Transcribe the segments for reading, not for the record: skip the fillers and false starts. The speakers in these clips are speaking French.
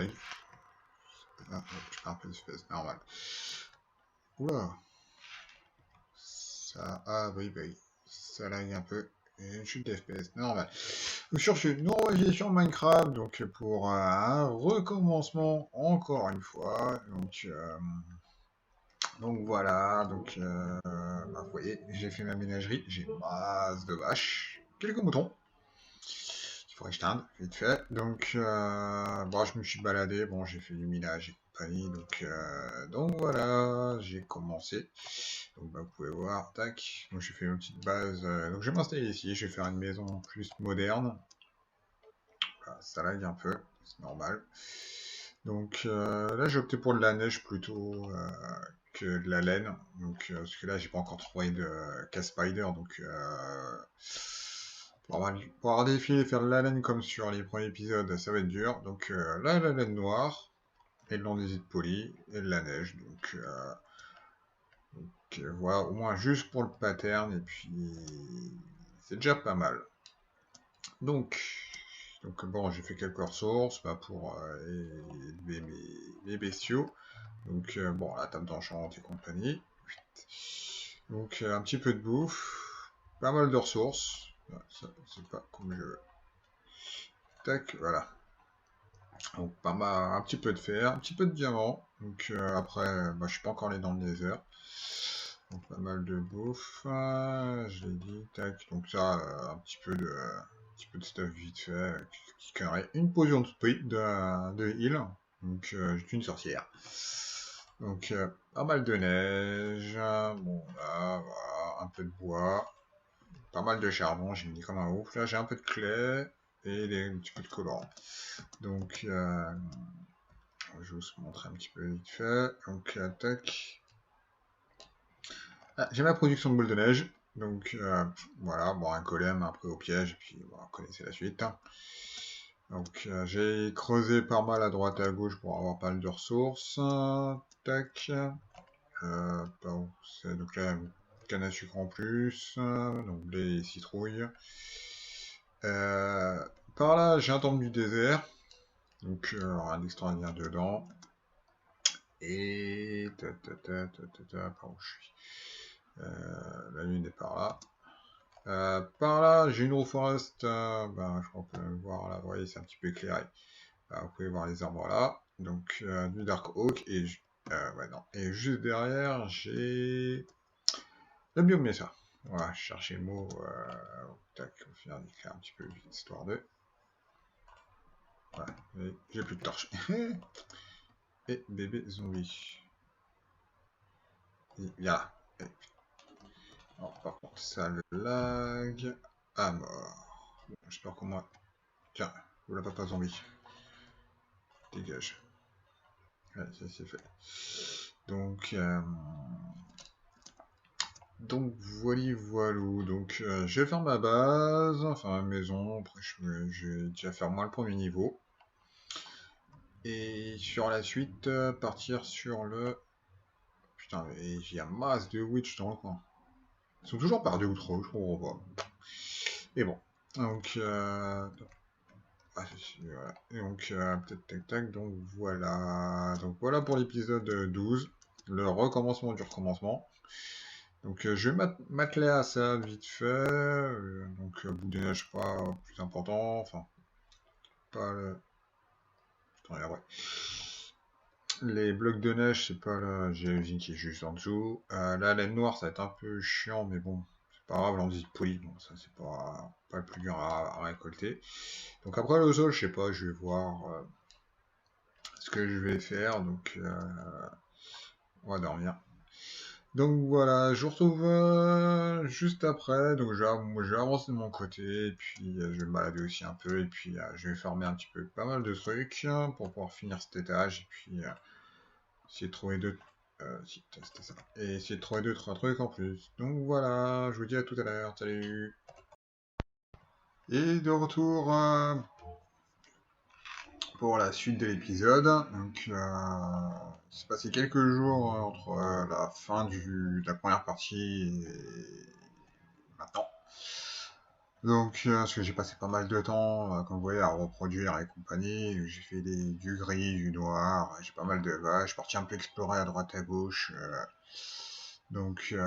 lag. Ah, je perds un peu d'espèce, normal. Oula. Ça, ah oui, ça lag un peu. Et une chute d'FPS, normal. Sur ce, nous revoici sur Minecraft, donc pour un recommencement encore une fois. Donc voilà, vous voyez, j'ai fait ma ménagerie, j'ai masse de vaches, quelques moutons. Il faudrait que je teinte, vite fait. Bon, je me suis baladé, bon, j'ai fait du minage et compagnie, donc voilà, j'ai commencé. Donc vous pouvez voir, tac, donc j'ai fait une petite base, donc je vais m'installer ici, je vais faire une maison plus moderne. Voilà, ça lag un peu, c'est normal. Là j'ai opté pour de la neige plutôt que de la laine, parce que là j'ai pas encore trouvé de casse-spider, pour avoir des fils et faire de la laine comme sur les premiers épisodes, ça va être dur. Là la laine noire, et de l'andésite poli, et de la neige, voilà, au moins juste pour le pattern, et puis c'est déjà pas mal. Donc bon, j'ai fait quelques ressources pour élever mes bestiaux. Bon, la table d'enchant et compagnie. Un petit peu de bouffe, pas mal de ressources. C'est pas comme je veux. Tac, voilà. Donc pas mal, un petit peu de fer, un petit peu de diamant. Après, je suis pas encore allé dans le nether. Donc pas mal de bouffe, je l'ai dit, tac. Donc ça, un petit peu de stuff vite fait, qui carré. Une potion de heal. Juste une sorcière. Pas mal de neige. Bon là, voilà, un peu de bois. Pas mal de charbon, j'ai mis comme un ouf. Là j'ai un peu de clé et un petit peu de colorant. Je vais vous montrer un petit peu vite fait. Tac. Ah, j'ai ma production de boules de neige. Voilà, bon, un golem après au piège, et puis vous connaissez la suite. J'ai creusé pas mal à droite et à gauche pour avoir pas mal de ressources. Tac. Donc là, canne à sucre en plus. Donc les citrouilles. Par là, j'ai un temple du désert. Rien d'extraordinaire dedans. Et par où je suis. La lune est par là. Par là, j'ai une forest. Je crois qu'on peut le voir là. Vous voyez, c'est un petit peu éclairé. Vous pouvez voir les arbres là. Du Dark Oak. Et juste derrière, j'ai le biome Mesa. Voilà, je cherchais le mot. Tac, on va finir d'écrire un petit peu vite, histoire de. Voilà, j'ai plus de torche. Et bébé zombie. Il y a. Alors, par contre, ça le lag à mort. Bon, j'espère qu'au moins. Tiens, voilà papa zombie. Dégage. Ouais, ça c'est fait. Voilà. Je vais faire ma base, enfin ma maison. Après, je vais déjà faire moi le premier niveau. Et sur la suite, partir sur le. Putain, il y a masse de witch dans le coin. Ils sont toujours par deux ou trois, je comprends pas. Et bon. Voilà. Tac. Donc voilà pour l'épisode 12. Le recommencement du recommencement. Je vais m'atteler à ça vite fait. Bout de neige pas plus important. Enfin, pas le. Putain, ouais. Les blocs de neige, c'est pas là. J'ai l'usine qui est juste en dessous. La laine noire, ça va être un peu chiant, mais bon, c'est pas grave. L'andésite poli, bon, ça c'est pas le plus dur à récolter. Donc après le sol, je sais pas, je vais voir ce que je vais faire. On va dormir. Donc voilà, je vous retrouve juste après. Je vais avancer de mon côté, et puis je vais me balader aussi un peu, et puis je vais farmer un petit peu pas mal de trucs pour pouvoir finir cet étage, et puis essayer de trouver c'était ça. Et essayer de trouver 2-3 trucs en plus. Donc voilà, je vous dis à tout à l'heure, salut. Et de retour pour la suite de l'épisode. Il s'est passé quelques jours entre la fin de la première partie et maintenant. Donc, parce que j'ai passé pas mal de temps, comme vous voyez, à reproduire et compagnie. J'ai fait du gris, du noir, j'ai pas mal de vaches. Je suis parti un peu explorer à droite à gauche. Donc, il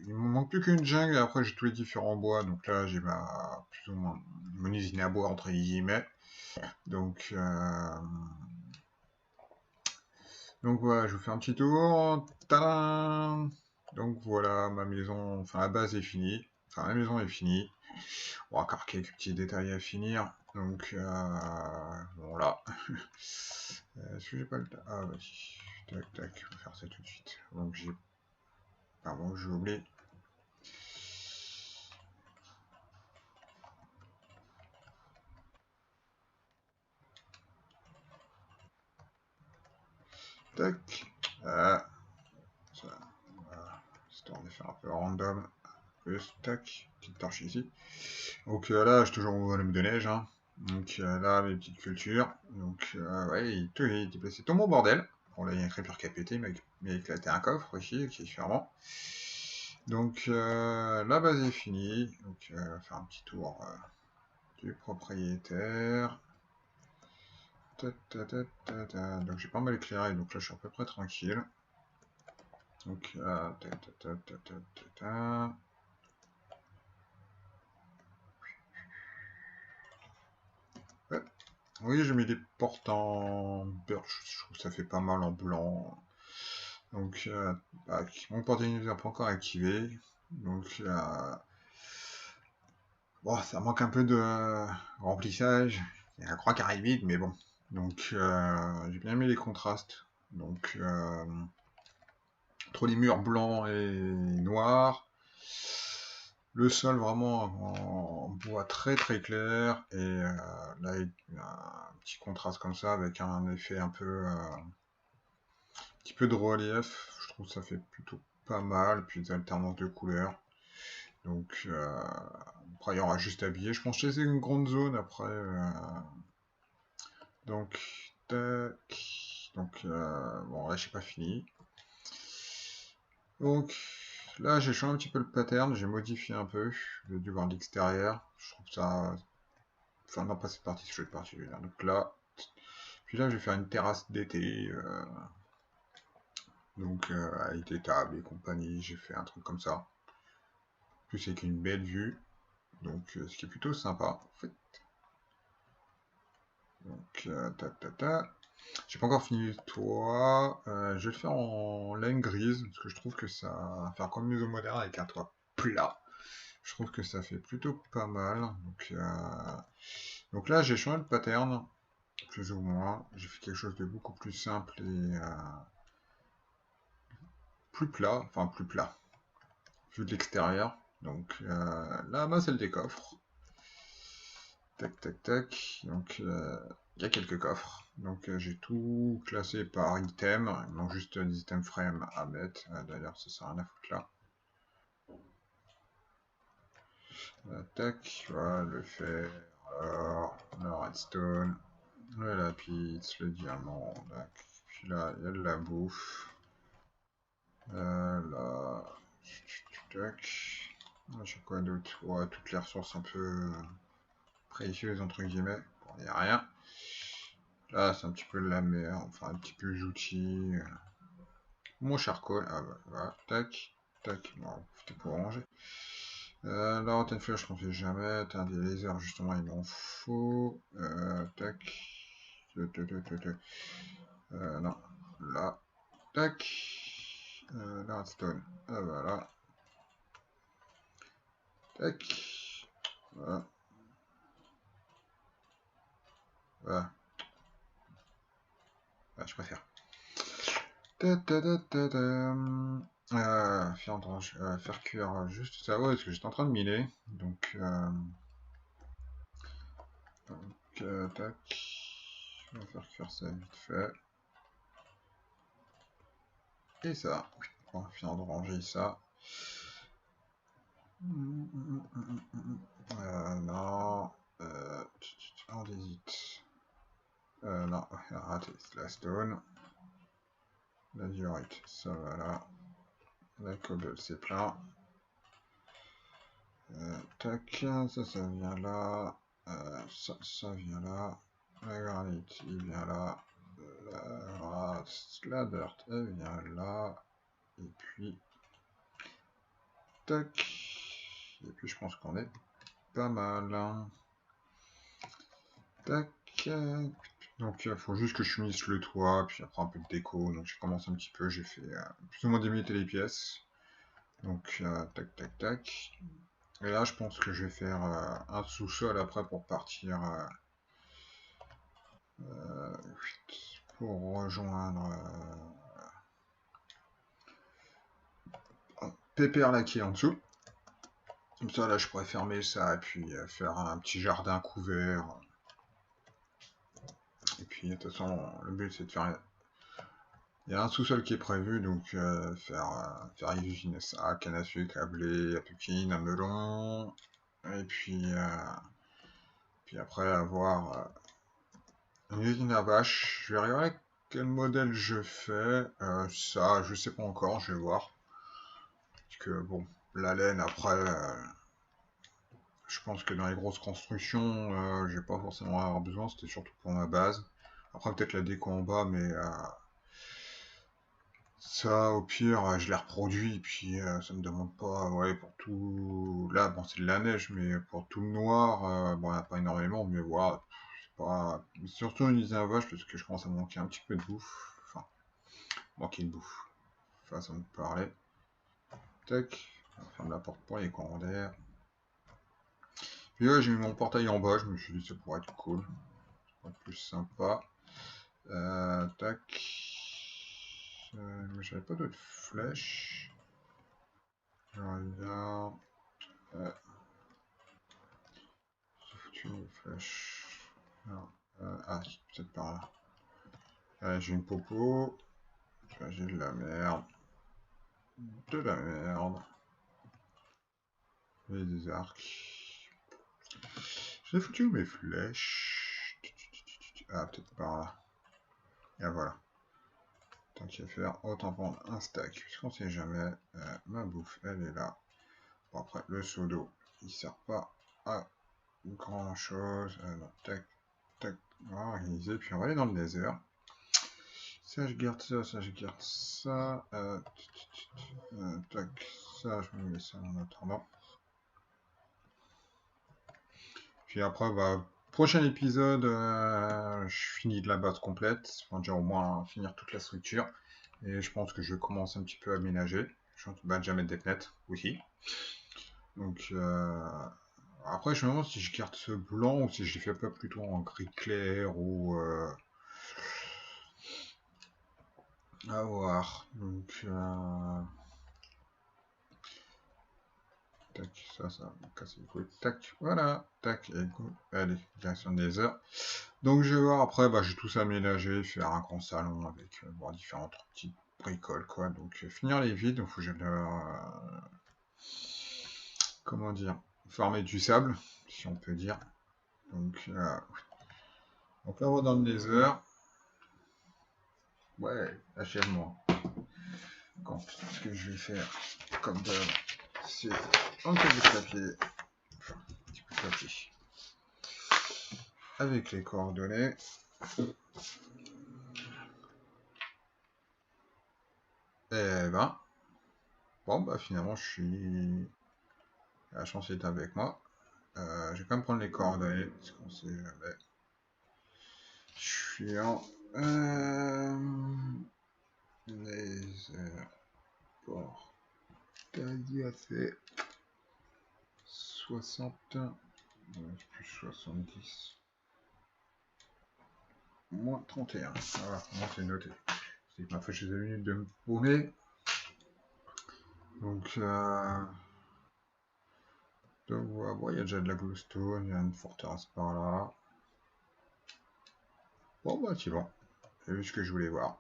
me manque plus qu'une jungle et après j'ai tous les différents bois. Donc là, j'ai plus ou moins mon usine à bois entre guillemets. Donc, voilà, je vous fais un petit tour. Tadam! Donc voilà, ma maison, enfin la base est finie. Enfin la maison est finie. Bon, encore quelques petits détails à finir. Donc bon là. Est-ce que j'ai pas le temps? Ah oui. Tac tac, on va faire ça tout de suite. Donc j'ai. Pardon, j'ai oublié. Tac. Ah, ça, voilà. Histoire de faire un peu random. Plus, tac, petite torche ici. Donc là, j'ai toujours mon volume de neige. Hein. Donc là, mes petites cultures. Donc ouais, il déplacé tout mon bordel. Bon, là, il y a un creeper qui a pété, mais il a éclaté un coffre ici, qui est fermant. Donc la base est finie. Donc on va faire un petit tour du propriétaire. Donc j'ai pas mal éclairé, donc là je suis à peu près tranquille. Donc ouais. Oui, j'ai mis des portes en birch, je trouve que ça fait pas mal en blanc. Donc mon porte-nuit n'est pas encore activé. Donc bon, ça manque un peu de remplissage. Il y a la croix qui arrive vite, mais bon. Donc j'ai bien mis les contrastes. Donc entre les murs blancs et noirs. Le sol vraiment en bois très très clair. Et là, il y a un petit contraste comme ça avec un effet un petit peu de relief. Je trouve que ça fait plutôt pas mal. Puis des alternances de couleurs. Donc après, il y aura juste habillé. Je pense que c'est une grande zone après. Donc, tac. Donc, bon, là, j'ai pas fini. Donc, là, j'ai changé un petit peu le pattern. J'ai modifié un peu. J'ai dû voir l'extérieur. Je trouve ça. Enfin, non, pas cette partie, je cette partie. Donc là. Puis là, je vais faire une terrasse d'été. Donc, avec des tables et compagnie. J'ai fait un truc comme ça. En plus, avec une belle vue. Donc, ce qui est plutôt sympa, en fait. Donc, j'ai pas encore fini le toit. Je vais le faire en laine grise, parce que je trouve que ça va faire comme maison moderne avec un toit plat. Je trouve que ça fait plutôt pas mal. Donc là, j'ai changé de pattern, plus ou moins. J'ai fait quelque chose de beaucoup plus simple et plus plat. Enfin, plus plat, vu de l'extérieur. Donc là, bas c'est le coffres. Tac, tac, tac. Donc, il y a quelques coffres. Donc, j'ai tout classé par item. Il manque juste des items frame à mettre. D'ailleurs, ça sert à rien à foutre là. Tac, voilà, le fer, alors, le redstone, le lapis, le diamant. Tac. Puis là, il y a de la bouffe. Là, tac. J'ai quoi d'autre? Ouais, toutes les ressources un peu précieuses, entre guillemets. Bon, il n'y a rien. Là, c'est un petit peu la merde, enfin un petit peu j'outille. Mon charcoal, ah bah, voilà, tac, tac, bon, c'était pour ranger. La rotten flash, je ne fais jamais. T'as des lasers, justement, il m'en faut. Tac. Non, là, tac. La redstone, ah voilà, tac. Voilà, voilà. Ah, je préfère. Faire cuire juste ça, ouais, parce que j'étais en train de miner. Donc, tac. On va faire cuire ça vite fait. Et ça. On va finir de ranger ça. Non. On hésite. Non, raté. La stone. La diorite, ça va là. La cobble, c'est plein. Tac, ça vient là. Ça vient là. La granite, il vient là. La dirt, elle vient là. Et puis, tac. Et puis, je pense qu'on est pas mal. Hein. Tac. Donc, il faut juste que je finisse le toit, puis après un peu de déco. Donc, j'ai commencé un petit peu. J'ai fait plus ou moins délimiter les pièces. Donc, tac, tac, tac. Et là, je pense que je vais faire un sous-sol après pour partir. Pour rejoindre Pépère là qui est en dessous. Comme ça, là, je pourrais fermer ça et puis faire un petit jardin couvert. Et puis, de toute façon, le but c'est de faire. Il y a un sous-sol qui est prévu, donc faire usiner ça, canne à sucre, à blé, à pépine, à melon. Et puis après, avoir une usine à vache. Je vais regarder quel modèle je fais. Ça, je sais pas encore, je vais voir. Parce que, bon, la laine, après. Je pense que dans les grosses constructions, j'ai pas forcément avoir besoin, c'était surtout pour ma base. Après peut-être la déco en bas, mais ça au pire je les reproduis et puis ça me demande pas, ouais pour tout. Là bon c'est de la neige, mais pour tout le noir, bon il n'y en a pas énormément, mais voilà, c'est pas. Surtout une usine à vache parce que je commence à manquer un petit peu de bouffe. Enfin, manquer de bouffe. Façon de parler. Tac, on ferme la porte pour les courants d'air. Puis ouais, j'ai mis mon portail en bas, je me suis dit ça pourrait être cool. Plus sympa. Tac. Mais j'avais pas d'autres flèches. Je regarde. J'ai foutu une flèche. Peut-être par là. J'ai une popo. J'ai de la merde. De la merde. J'ai des arcs. J'ai foutu mes flèches. Peut-être par là. Et voilà. Tant qu'à faire, autant prendre un stack, puisqu'on sait jamais. Ma bouffe, elle est là. Bon, après, le seau d'eau, il sert pas à grand chose. Non, tac, tac, on va organiser, puis on va aller dans le nether. Ça, je garde ça, ça, je garde ça. Tac, ça, je me mets ça en attendant. Puis après, bah, prochain épisode, je finis de la base complète. Enfin, déjà au moins finir toute la structure. Et je pense que je commence un petit peu à aménager. Je vais déjà mettre des fenêtres aussi. Donc, après, je me demande si je garde ce blanc ou si je les fais pas plutôt en gris clair ou. À voir. Donc, tac, ça va me casser les couilles. Tac, voilà. Tac, et go. Allez, direction des heures. Donc, je vais voir après, bah, j'ai tout ça aménagé, faire un grand salon avec bon, différentes petites bricoles, quoi. Donc, finir les vides, il faut que j'aille. Comment dire, former du sable, si on peut dire. Donc là, on va dans le nether. Ouais, achève-moi. Ce que je vais faire, comme d'hab, c'est un peu de papier. Enfin, un petit peu de papier. Avec les coordonnées. Et ben, bon, bah finalement, je suis. La chance est avec moi. Je vais quand même prendre les coordonnées, parce qu'on sait jamais. Je suis en. Nether. Port. Taille a fait 60. Plus 70. Moins 31. Voilà, moi c'est noté. C'est que ma fois, j'ai 2 minutes de me paumer. Donc voilà, bon, il y a déjà de la glowstone, il y a une forteresse par là. Bon, bah, c'est bon. J'ai vu ce que je voulais voir.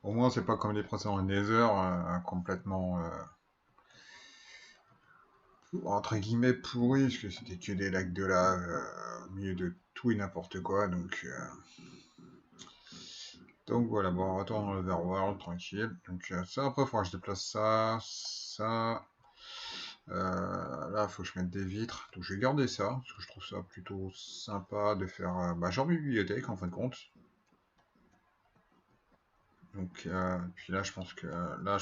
Au moins, c'est pas comme les précédents Nether, complètement entre guillemets pourris, parce que c'était que des lacs de lave au milieu de tout et n'importe quoi. Donc voilà, bon, on retourne dans l'Overworld, tranquille. Donc ça, après, il faudra que je déplace ça, ça. Là, il faut que je mette des vitres. Donc, je vais garder ça, parce que je trouve ça plutôt sympa de faire... bah, genre une bibliothèque, en fin de compte. Donc, puis là, je pense que... là,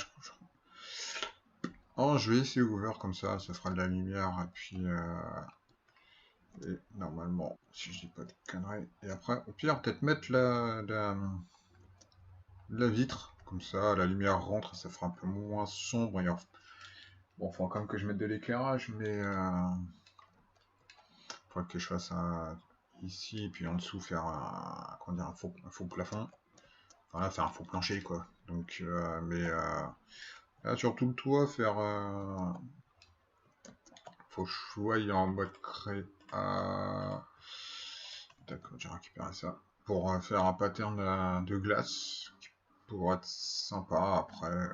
oh, je vais essayer ouvert comme ça fera de la lumière. Et puis... et normalement, si je dis pas de conneries. Et après, au pire, peut-être mettre la vitre. Comme ça, la lumière rentre, ça fera un peu moins sombre. Bon, faut quand même que je mette de l'éclairage, mais faudrait que je fasse ici, et puis en dessous faire comment dire, un faux plafond. Enfin là, faire un faux plancher, quoi. Donc, là, sur tout le toit, faire... faut que je voie en mode créa... D'accord, j'ai récupéré ça. Pour faire un pattern de glace, qui pourrait être sympa. Après,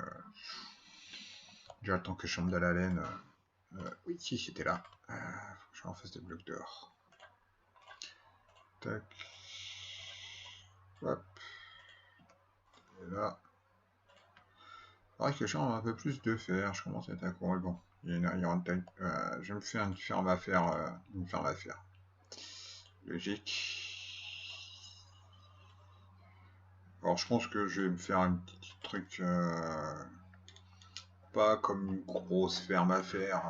j'attends que je change de la laine. Oui, si, c'était là. Je en fasse des blocs dehors. Tac. Hop. Et là. C'est vrai que je change un peu plus de fer. Je commence à être accro. Bon, il y aura une taille. Je vais me faire une ferme à faire. Une ferme à faire. Logique. Alors, je pense que je vais me faire un petit truc. Pas comme une grosse ferme à faire.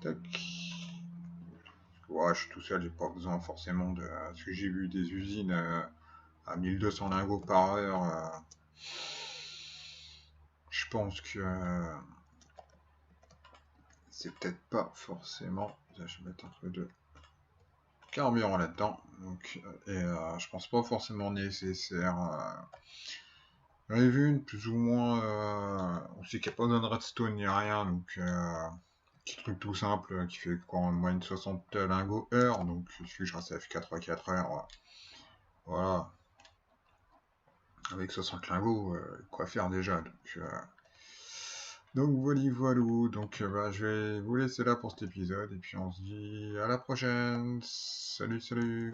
Tac. Ouais, je suis tout seul, j'ai pas besoin forcément de... Parce que j'ai vu des usines à 1200 lingots par heure. Je pense que c'est peut-être pas forcément... Je vais mettre un peu de carburant là-dedans. Donc, je pense pas forcément nécessaire. J'en ai vu une plus ou moins... on sait qu'il n'y a pas besoin de redstone ni rien. Donc... petit truc tout simple qui fait quoi en moyenne 60 lingots heure, donc si je reste à F4 à 4 heures, voilà, avec 60 lingots, quoi faire déjà, donc voilà, donc bah, je vais vous laisser là pour cet épisode, et puis on se dit à la prochaine, salut.